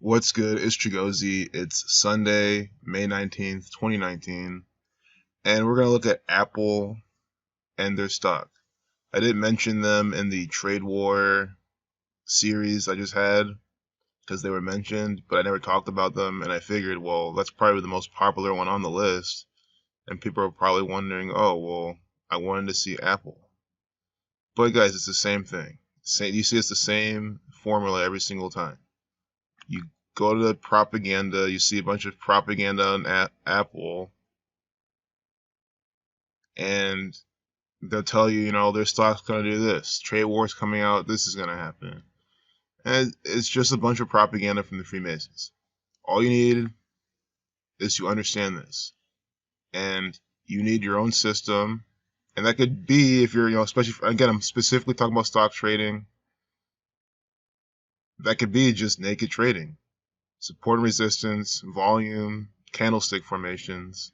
What's good? It's Chigozy. It's Sunday, May 19th, 2019, and we're going to look at Apple and their stock. I didn't mention them in the trade war series I just had because they were mentioned, but I never talked about them, and I figured, well, that's probably the most popular one on the list, and people are probably wondering, oh, well, I wanted to see Apple. But guys, it's the same thing. You see it's the same formula every single time. You go to the propaganda, you see a bunch of propaganda on Apple, and they'll tell you, their stock's going to do this. Trade war's coming out, this is going to happen. And it's just a bunch of propaganda from the Freemasons. All you need is to understand this. And you need your own system. And that could be if you're, especially, again, I'm specifically talking about stock trading. That could be just naked trading. Support and resistance, volume, candlestick formations.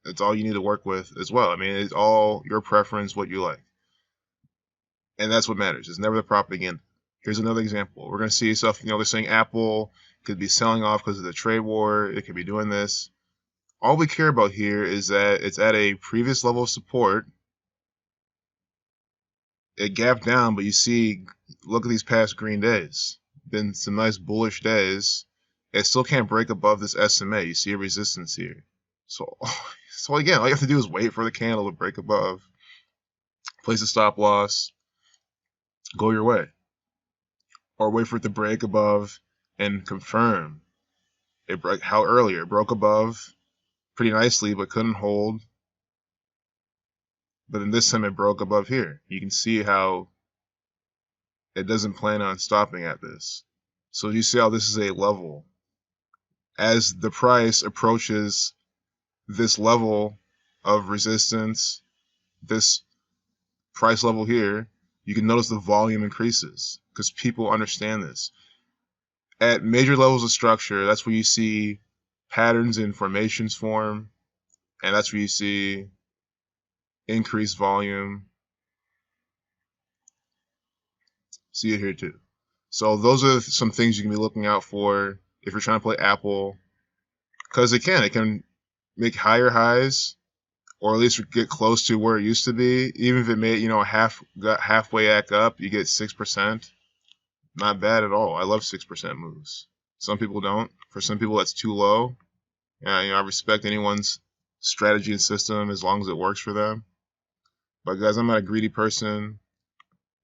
That's all you need to work with as well. I mean, it's all your preference, what you like. And that's what matters. It's never the propaganda. Here's another example. We're going to see stuff, they're saying Apple could be selling off because of the trade war. It could be doing this. All we care about here is that it's at a previous level of support. It gapped down, but you see, look at these past green days. Been some nice bullish days. It still can't break above this SMA. You see a resistance here. So again, all you have to do is wait for the candle to break above, place a stop loss, go your way. Or wait for it to break above and confirm. It broke earlier. It broke above pretty nicely, but couldn't hold. But then this time it broke above here. You can see how it doesn't plan on stopping at this. So you see how this is a level. As the price approaches this level of resistance, this price level here, you can notice the volume increases because people understand this. At major levels of structure, that's where you see patterns in formations form, and that's where you see increased volume. See it here too. So those are some things you can be looking out for if you're trying to play Apple, because it can make higher highs, or at least get close to where it used to be. Even if it made, got halfway act up, you get 6%. Not bad at all. I love 6% moves. Some people don't. For some people, that's too low. I respect anyone's strategy and system as long as it works for them. But guys, I'm not a greedy person.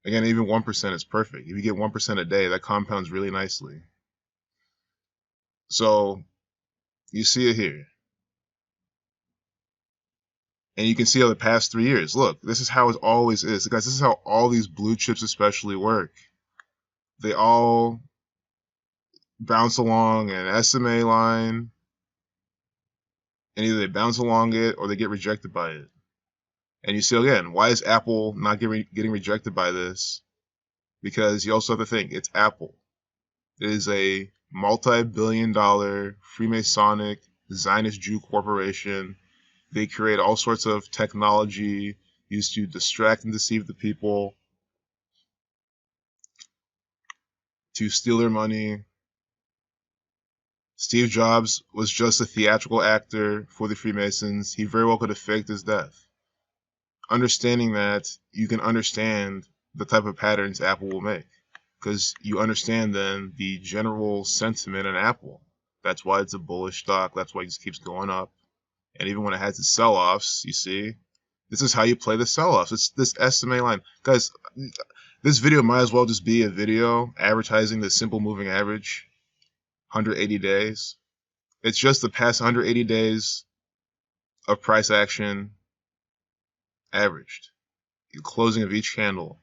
Again, even 1% is perfect. If you get 1% a day, that compounds really nicely. So you see it here. And you can see how the past 3 years, look, this is how it always is. Guys, this is how all these blue chips especially work. They all bounce along an SMA line, and either they bounce along it or they get rejected by it. And you see again, why is Apple not getting rejected by this? Because you also have to think, it's Apple. It is a multi-billion-dollar Freemasonic Zionist Jew corporation. They create all sorts of technology used to distract and deceive the people, to steal their money. Steve Jobs was just a theatrical actor for the Freemasons. He very well could have faked his death. Understanding that, you can understand the type of patterns Apple will make, because you understand then the general sentiment in Apple. That's why it's a bullish stock. That's why it just keeps going up. And even when it has its sell-offs, you see, this is how you play the sell-offs. It's this SMA line. Guys, this video might as well just be a video advertising the simple moving average, 180 days. It's just the past 180 days of price action averaged, the closing of each candle.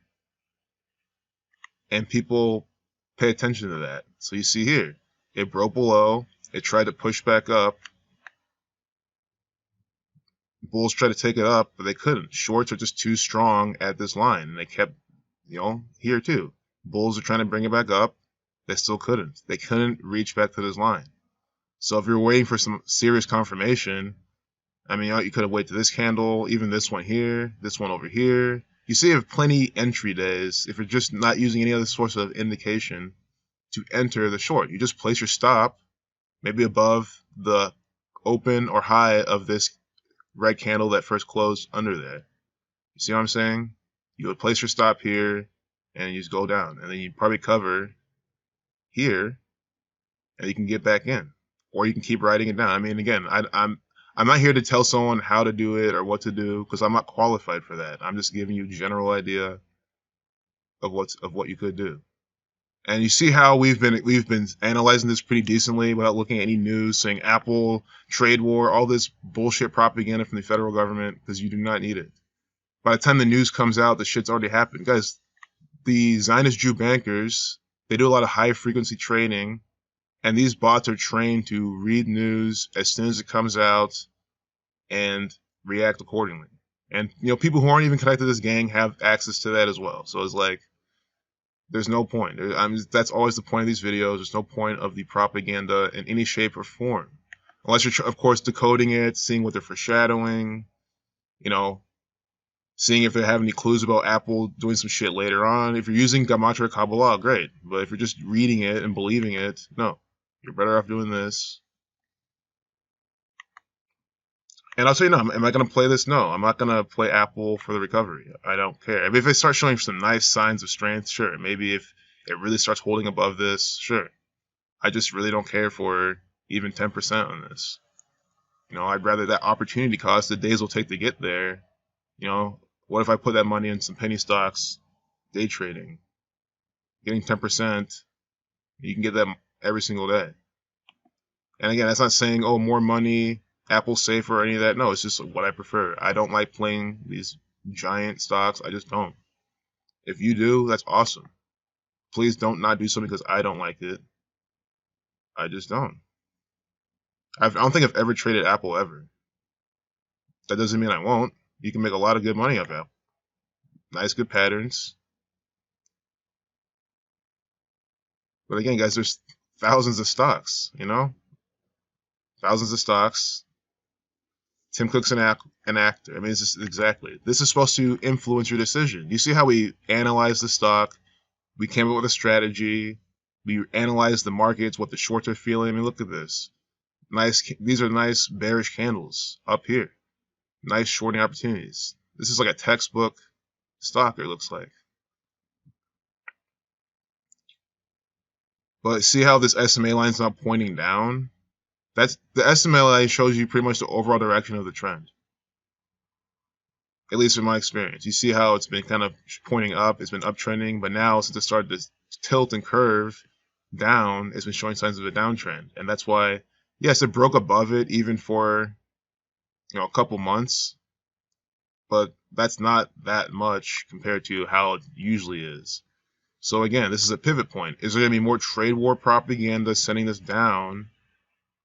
And people pay attention to that. So you see here, it broke below, it tried to push back up. Bulls tried to take it up, but they couldn't. Shorts are just too strong at this line, and they kept, here too. Bulls are trying to bring it back up. They still couldn't. They couldn't reach back to this line. So if you're waiting for some serious confirmation, you could have waited to this candle, even this one here, this one over here. You see you have plenty entry days if you're just not using any other source of indication. to enter the short. You just place your stop maybe above the open or high of this red candle that first closed under there. You see what I'm saying? You would place your stop here and you just go down, and then you probably cover here and you can get back in, or you can keep writing it down. I mean, again, I'm not here to tell someone how to do it or what to do, because I'm not qualified for that. I'm just giving you a general idea of what you could do. And you see how we've been analyzing this pretty decently without looking at any news saying Apple trade war, all this bullshit propaganda from the federal government, because you do not need it. By the time the news comes out, the shit's already happened. Guys, the Zionist Jew bankers, they do a lot of high frequency trading, and these bots are trained to read news as soon as it comes out and react accordingly. And people who aren't even connected to this gang have access to that as well. So it's like, there's no point. That's always the point of these videos. There's no point of the propaganda in any shape or form, unless you're, of course, decoding it, seeing what they're foreshadowing, seeing if they have any clues about Apple doing some shit later on. If you're using Gematria Kabbalah, great. But if you're just reading it and believing it, no. You're better off doing this. And I'll tell you, no, am I going to play this? No, I'm not going to play Apple for the recovery. I don't care. I mean, if they start showing some nice signs of strength, sure. Maybe if it really starts holding above this, sure. I just really don't care for even 10% on this. I'd rather that opportunity cost, the days will take to get there. What if I put that money in some penny stocks, day trading, getting 10%, you can get that every single day. And again, that's not saying, oh, more money, Apple's safer or any of that. No, it's just what I prefer. I don't like playing these giant stocks. I just don't. If you do, that's awesome. Please don't not do something because I don't like it. I just don't. I don't think I've ever traded Apple ever. That doesn't mean I won't. You can make a lot of good money off Apple. Nice, good patterns. But again, guys, there's thousands of stocks, Thousands of stocks. Tim Cook's an actor. I mean, this is supposed to influence your decision. You see how we analyze the stock? We came up with a strategy. We analyzed the markets, what the shorts are feeling. I mean, look at this. These are nice bearish candles up here. Nice shorting opportunities. This is like a textbook stock, it looks like. But see how this SMA line is not pointing down? The SMA line shows you pretty much the overall direction of the trend. At least in my experience. You see how it's been kind of pointing up, it's been uptrending, but now since it started to tilt and curve down, it's been showing signs of a downtrend. And that's why, yes, it broke above it even for a couple months, but that's not that much compared to how it usually is. So again, this is a pivot point. Is there going to be more trade war propaganda sending this down?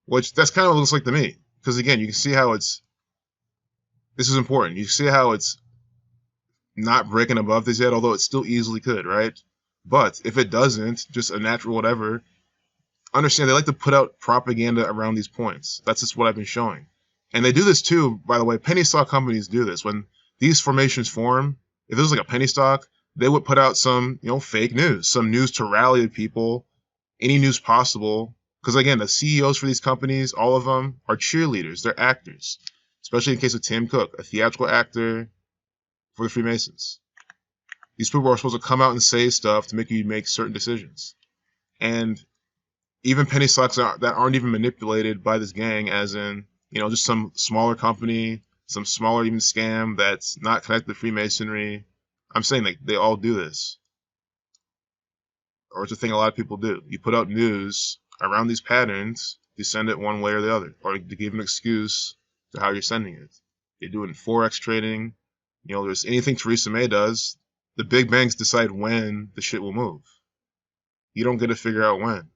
Which that's kind of what it looks like to me. Because again, you can see how this is important. You see how it's not breaking above this yet, although it still easily could, right? But if it doesn't, just a natural whatever, understand they like to put out propaganda around these points. That's just what I've been showing. And they do this too, by the way. Penny stock companies do this. When these formations form, if it was like a penny stock, they would put out some, fake news, some news to rally people, any news possible. Because again, the CEOs for these companies, all of them are cheerleaders. They're actors, especially in the case of Tim Cook, a theatrical actor for the Freemasons. These people are supposed to come out and say stuff to make you make certain decisions. And even penny stocks that aren't even manipulated by this gang, as in, just some smaller company, some smaller even scam that's not connected to Freemasonry. I'm saying they all do this. Or it's a thing a lot of people do. You put out news around these patterns, you send it one way or the other, or to give an excuse to how you're sending it. They do it in Forex trading. There's anything Theresa May does, the big banks decide when the shit will move. You don't get to figure out when.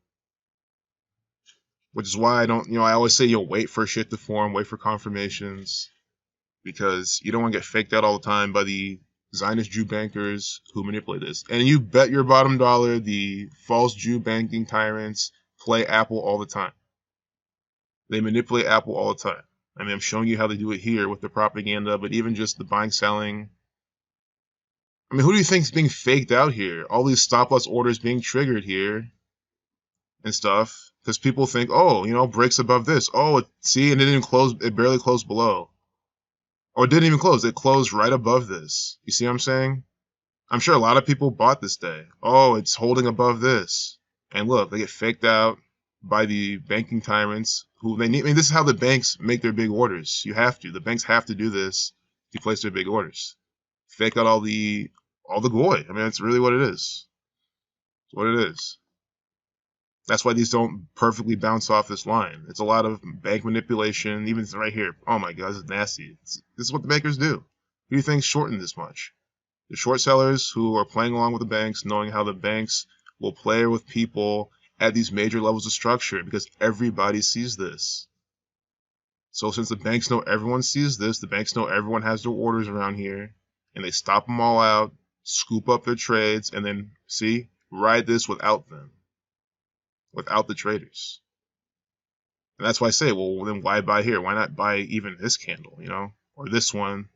Which is why I always say wait for shit to form, wait for confirmations, because you don't want to get faked out all the time by the Zionist Jew bankers who manipulate this. And you bet your bottom dollar the false Jew banking tyrants play Apple all the time. They manipulate Apple all the time. I mean, I'm showing you how they do it here with the propaganda, but even just the buying, selling. I mean, who do you think is being faked out here? All these stop loss orders being triggered here. and stuff, because people think, oh, breaks above this. Oh, see, and it didn't close. It barely closed below, or it didn't even close. It closed right above this. You see what I'm saying? I'm sure a lot of people bought this day. Oh, it's holding above this, and look, they get faked out by the banking tyrants who they need. I mean, this is how the banks make their big orders. You have to. The banks have to do this to place their big orders. Fake out all the goy. I mean, that's really what it is. It's what it is. That's why these don't perfectly bounce off this line. It's a lot of bank manipulation. Even right here. Oh my God, this is nasty. This is what the bankers do. Who do you think shortened this much? The short sellers who are playing along with the banks, knowing how the banks will play with people at these major levels of structure, because everybody sees this. So since the banks know everyone sees this, the banks know everyone has their orders around here, and they stop them all out, scoop up their trades, and then, see, ride this without them. Without the traders. And that's why I say, well, then why buy here? Why not buy even this candle, or this one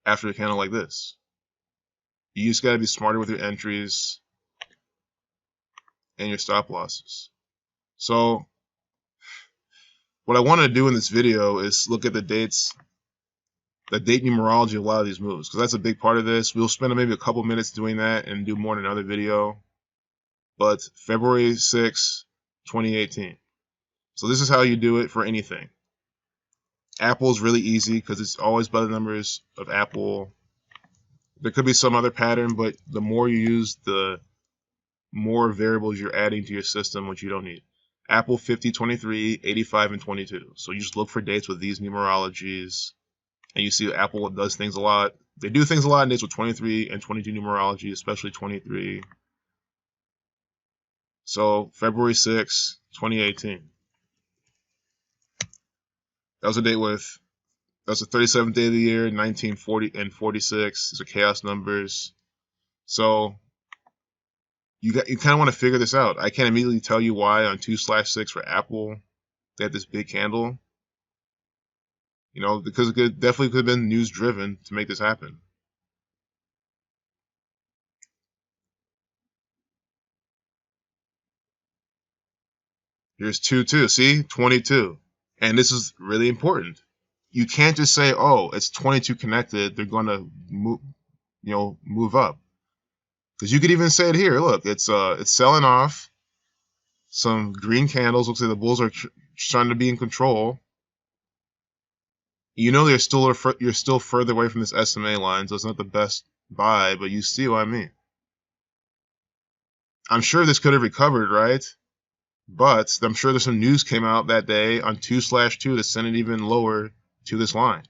after a candle like this? You just got to be smarter with your entries and your stop losses. So what I want to do in this video is look at the dates, the date numerology of a lot of these moves, because that's a big part of this. We'll spend maybe a couple minutes doing that and do more in another video. But February 6, 2018. So this is how you do it for anything. Apple's really easy because it's always by the numbers of Apple. There could be some other pattern, but the more you use, the more variables you're adding to your system, which you don't need. Apple 50, 23, 85, and 22. So you just look for dates with these numerologies, and you see Apple does things a lot. They do things a lot in dates with 23 and 22 numerology, especially 23. So February 6, 2018. That was a date with, that was the 37th day of the year, 1940 and 46. These are chaos numbers. So you kind of want to figure this out. I can't immediately tell you why on 2/6 for Apple they had this big candle. Because it definitely could have been news driven to make this happen. Here's 2-2. See? 22. And this is really important. You can't just say, oh, it's 22 connected, they're going to move up. Because you could even say it here. Look, it's selling off. Some green candles. Looks like the bulls are trying to be in control. You're still further away from this SMA line, so it's not the best buy, but you see what I mean. I'm sure this could have recovered, right? But I'm sure there's some news came out that day on 2/2 to send it even lower to this line.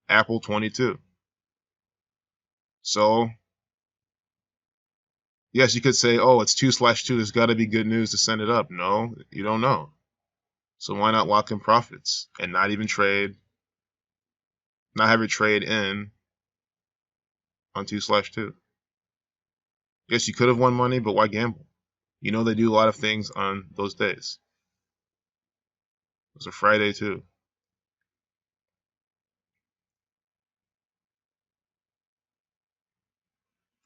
Apple 22. So, yes, you could say, oh, it's 2/2. There's got to be good news to send it up. No, you don't know. So why not lock in profits and not even trade, not have your trade in on 2/2? Yes, you could have won money, but why gamble? They do a lot of things on those days. It was a Friday too.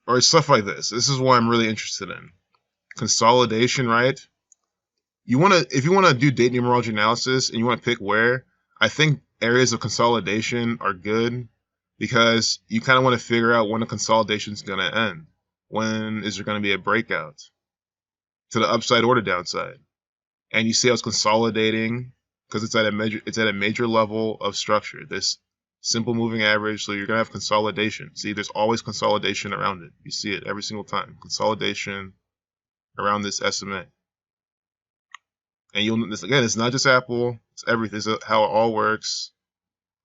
Or stuff like this. This is what I'm really interested in. Consolidation, right? If you want to do date numerology analysis and you want to pick where, I think areas of consolidation are good because you kind of want to figure out when a consolidation is going to end. When is there going to be a breakout to the upside or the downside? And you see how it's consolidating because it's at a major level of structure. This simple moving average, so you're going to have consolidation. See, there's always consolidation around it. You see it every single time. Consolidation around this SMA. And this again, it's not just Apple, it's everything. This is how it all works.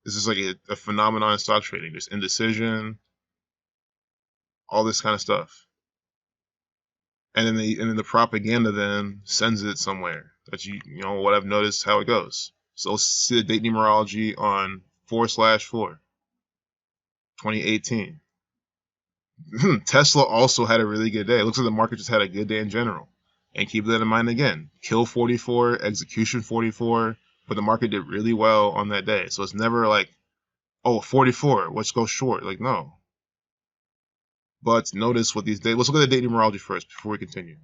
This is like a phenomenon in stock trading. There's indecision, all this kind of stuff. And then the propaganda then sends it somewhere. That what I've noticed how it goes. So let's see the date numerology on 4/4, 2018. Tesla also had a really good day. It looks like the market just had a good day in general. And keep that in mind again. Kill 44, execution 44, but the market did really well on that day. So it's never like, oh, 44, let's go short. Like, no. But notice what these days. Let's look at the date numerology first before we continue.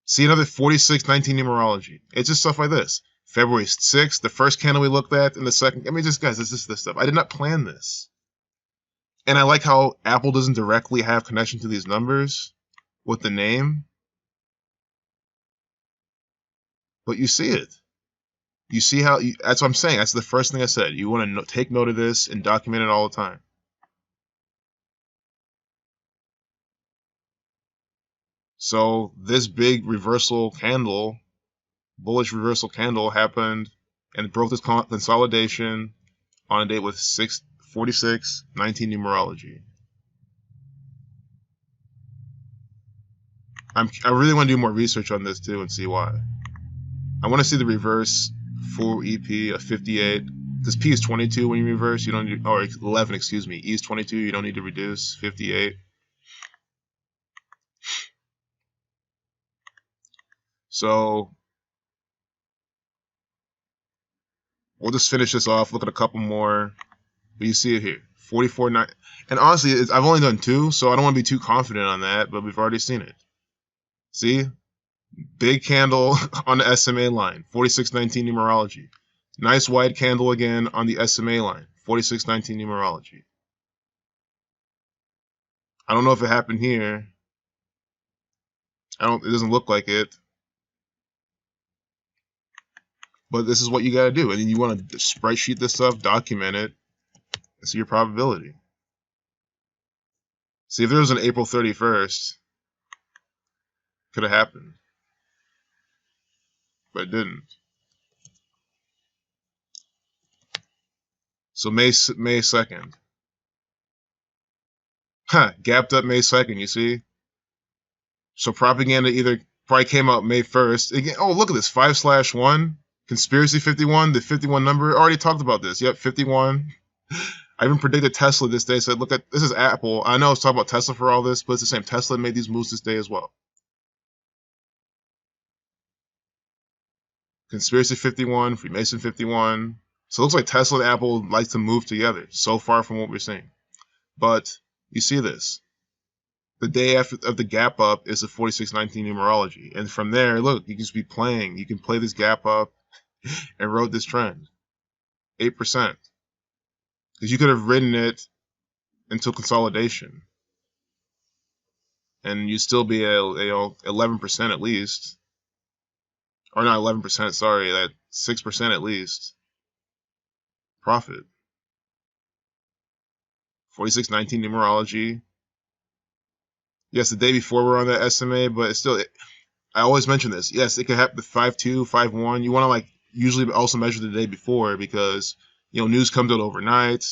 See another 4619 numerology. It's just stuff like this. February 6th, the first candle we looked at, and the second. I mean, just guys, this stuff. I did not plan this. And I like how Apple doesn't directly have connection to these numbers with the name. But you see it. You see how, that's what I'm saying. That's the first thing I said. You want to take note of this and document it all the time. So this big reversal candle, bullish reversal candle happened and broke this consolidation on a date with 4619 numerology. I really want to do more research on this too and see why. I want to see the reverse full EP of 58. Because P is 22 when you reverse, you don't need, or 11, excuse me. E is 22, you don't need to reduce. 58. So we'll just finish this off. Look at a couple more. But you see it here. 44.9. And honestly, I've only done 2, so I don't want to be too confident on that, but we've already seen it. See? Big candle on the SMA line. 4619 numerology. Nice wide candle again on the SMA line. 4619 numerology. I don't know if it happened here. It doesn't look like it. But this is what you got to do. And then you want to spreadsheet this stuff, document it, and see your probability. See, if there was an April 31st, could have happened. But it didn't. So May 2nd. Huh, gapped up May 2nd, you see? So propaganda either probably came out May 1st. Again, oh, look at this, 5/1. Conspiracy 51, the 51 number. I already talked about this. Yep, 51. I even predicted Tesla this day. Said, look at, this is Apple. I know I was talking about Tesla for all this, but it's the same. Tesla made these moves this day as well. Conspiracy 51, Freemason 51. So it looks like Tesla and Apple like to move together. So far from what we're seeing. But you see this. The day after of the gap up is the 4619 numerology. And from there, look, you can just be playing. You can play this gap up and rode this trend. 8%. Because you could have ridden it until consolidation. And you'd still be at 11% at least. Or not 11%, sorry, at 6% at least. Profit. 4619 numerology. Yes, the day before we're on that SMA, but it's still, I always mention this. Yes, it could happen the 5/2, 5/1. You want to like usually also measure the day before because, you know, news comes out overnight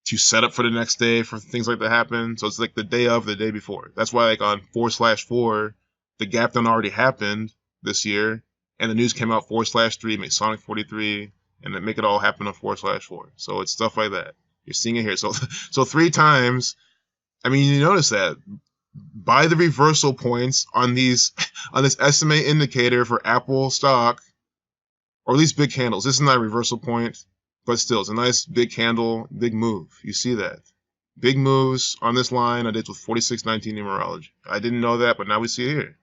to set up for the next day for things like that happen. So it's like the day of, the day before. That's why like on 4/4, the gap done already happened this year, and the news came out 4/3, Masonic 43, and then make it all happen on 4/4. So it's stuff like that. You're seeing it here. So 3 times. I mean, you notice that. Buy the reversal points on these on this SMA indicator for Apple stock, or at least big candles. This is not a reversal point, but still, it's a nice big candle, big move. You see that. Big moves on this line. I did with 4619 numerology. I didn't know that, but now we see it here.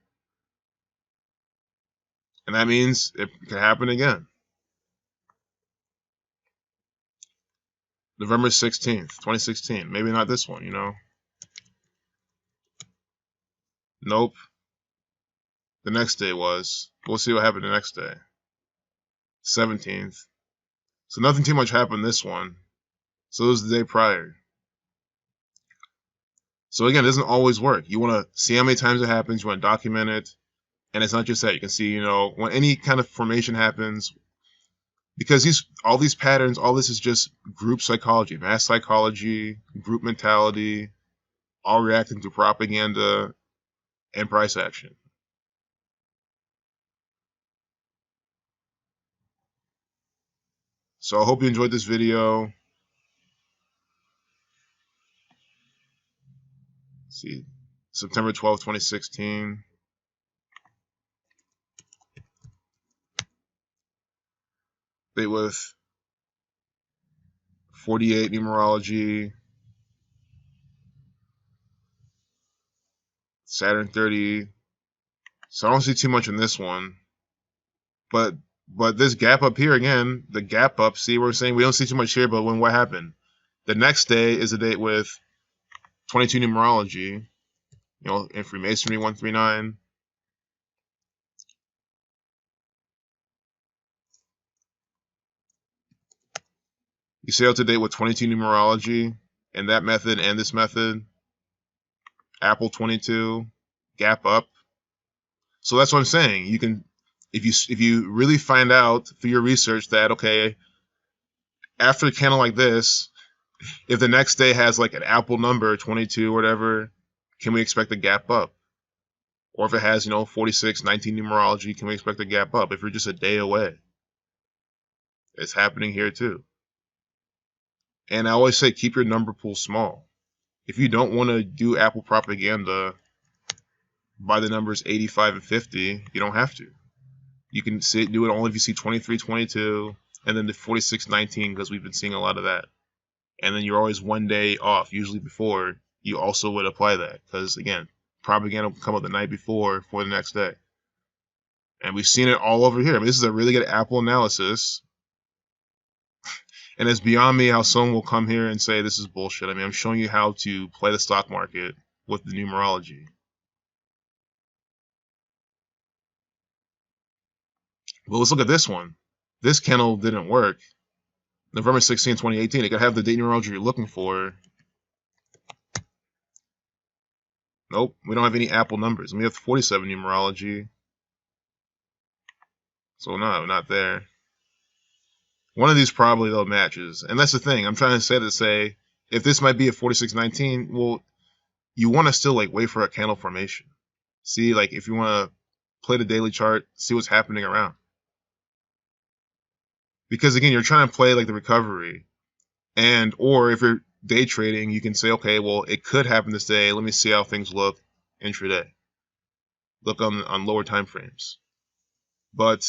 And that means it can happen again. November 16th, 2016. Maybe not this one, you know. Nope. The next day was. We'll see what happened the next day. 17th. So nothing too much happened this one. So it was the day prior. So again, it doesn't always work. You want to see how many times it happens. You want to document it. And it's not just that. You can see, you know, when any kind of formation happens, because all these patterns, all this is just group psychology, mass psychology, group mentality, all reacting to propaganda and price action. So I hope you enjoyed this video. Let's see, September 12th, 2016. Date with 48 numerology. Saturn 30. So I don't see too much in this one. But this gap up here again, the gap up, see, we're saying we don't see too much here, but when what happened? The next day is a date with 22 numerology, in Freemasonry 139. You see out to date with 22 numerology, and that method and this method. Apple 22, gap up. So that's what I'm saying. You can, if you really find out through your research that, okay, after a candle like this, if the next day has like an Apple number 22 or whatever, can we expect a gap up? Or if it has 46, 19 numerology, can we expect a gap up? If you're just a day away, it's happening here too. And I always say keep your number pool small. If you don't want to do Apple propaganda by the numbers 85 and 50, you don't have to. You can do it only if you see 23, 22, and then the 46, 19, because we've been seeing a lot of that. And then you're always one day off, usually before you also would apply that. Because, again, propaganda will come up the night before for the next day. And we've seen it all over here. I mean, this is a really good Apple analysis. And it's beyond me how someone will come here and say this is bullshit. I mean, I'm showing you how to play the stock market with the numerology. Well, let's look at this one. This candle didn't work. November 16, 2018. It could have the date numerology you're looking for. Nope, we don't have any Apple numbers. And we have 47 numerology. So no, not there. One of these probably, though, matches. And that's the thing. I'm trying to say, if this might be a 4619, well, you want to still, wait for a candle formation. See, if you want to play the daily chart, see what's happening around. Because, again, you're trying to play, the recovery. Or if you're day trading, you can say, okay, well, it could happen this day. Let me see how things look intraday. Look on lower time frames. But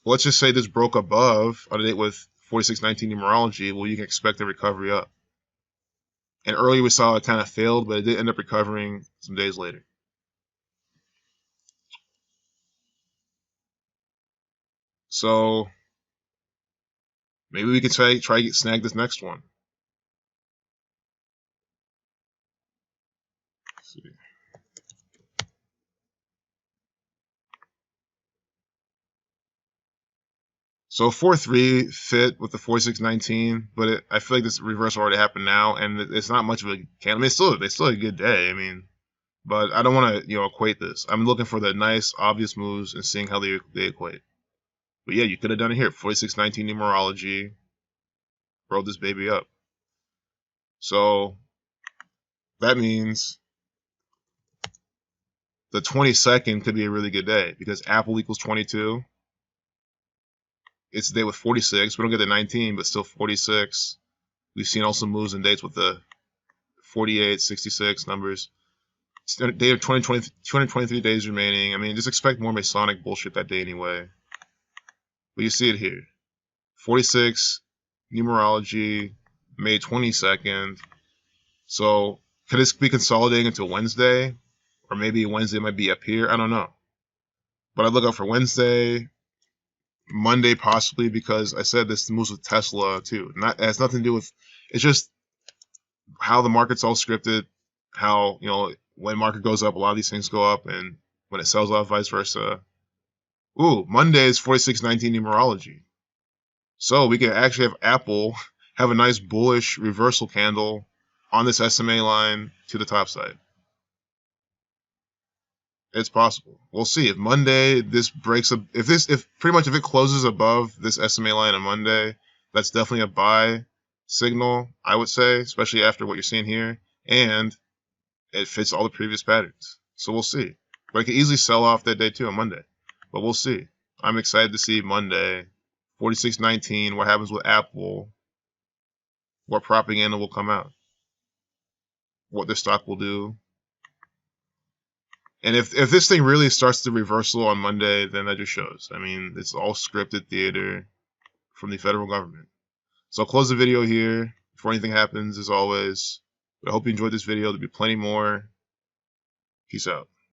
let's just say this broke above on a date with 4619 numerology. Well, you can expect a recovery up. And earlier we saw it kind of failed, but it did end up recovering some days later. So maybe we can try to snag this next one. Let's see. So 4-3 fit with the 4619, but I feel like this reversal already happened now, and it's not much of a candle. I mean, it's still a good day. I mean, but I don't want to equate this. I'm looking for the nice, obvious moves and seeing how they equate. But yeah, you could have done it here. 4619 numerology, rolled this baby up. So that means the 22nd could be a really good day because Apple equals 22. It's a day with 46. We don't get the 19, but still 46. We've seen also moves and dates with the 48, 66 numbers. Day of 223 days remaining. I mean, just expect more Masonic bullshit that day anyway. But you see it here. 46, numerology, May 22nd. So, could this be consolidating into Wednesday? Or maybe Wednesday might be up here? I don't know. But I look out for Wednesday, Monday possibly, because I said this moves with Tesla too. It has nothing to do with, it's just how the market's all scripted, how, when market goes up, a lot of these things go up, and when it sells off, vice versa. Ooh, Monday is 4619 numerology. So we can actually have Apple have a nice bullish reversal candle on this SMA line to the top side. It's possible. We'll see. If Monday this breaks up, if it closes above this SMA line on Monday, that's definitely a buy signal, I would say, especially after what you're seeing here, and it fits all the previous patterns. So we'll see. But it could easily sell off that day too on Monday. But we'll see. I'm excited to see Monday, 4619, what happens with Apple, what propaganda will come out, what their stock will do. And if this thing really starts the reversal on Monday, then that just shows. I mean, it's all scripted theater from the federal government. So I'll close the video here before anything happens, as always. But I hope you enjoyed this video. There'll be plenty more. Peace out.